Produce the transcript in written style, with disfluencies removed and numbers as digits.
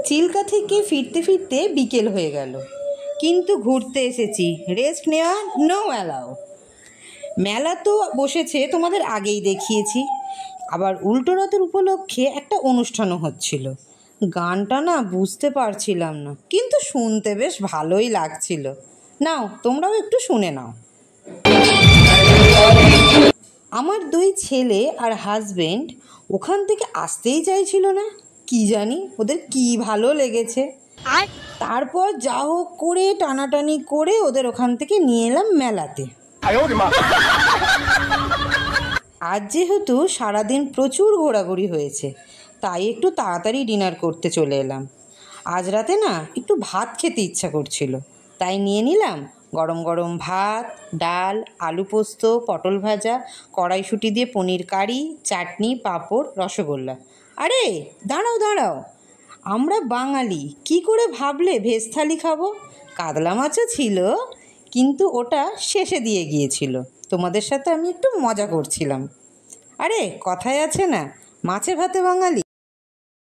চিল্কা থেকে ফিরতে ফিরতে বিকেল হয়ে গেল, কিন্তু ঘুরতে এসেছি, রেস্ট নেওয়া নো অ্যালাউ। মেলা তো বসেছে, তোমাদের আগেই দেখিয়েছি। আবার উল্টো রথের উপলক্ষে একটা অনুষ্ঠানও হচ্ছিল। গানটা না বুঝতে পারছিলাম না, কিন্তু শুনতে বেশ ভালোই লাগছিল। নাও তোমরাও একটু শুনে নাও। আমার 2 ছেলে আর হাজবেন্ড ওখান থেকে আসতেই চাইছিল না, কি জানি ওদের কি ভালো লেগেছে। তারপর যা হোক করে টানাটানি করে ওদের ওখান থেকে নিয়ে এলাম মেলাতে। আজ যেহেতু সারাদিন প্রচুর ঘোরাঘুরি হয়েছে, তাই একটু তাড়াতাড়ি ডিনার করতে চলে এলাম। আজ রাতে না একটু ভাত খেতে ইচ্ছা করছিল, তাই নিয়ে নিলাম গরম গরম ভাত, ডাল, আলু পোস্ত, পটল ভাজা, কড়াইশুঁটি দিয়ে পনির কারি, চাটনি, পাঁপড়, রসগোল্লা। আরে দাঁড়াও দাঁড়াও, আমরা বাঙালি, কি করে ভাবলে ভেজ থালি খাবো? কাতলা মাছও ছিল, কিন্তু ওটা শেষে দিয়ে গিয়েছিল। তোমাদের সাথে আমি একটু মজা করছিলাম। আরে কথায় আছে না, মাছে ভাতে বাঙালি।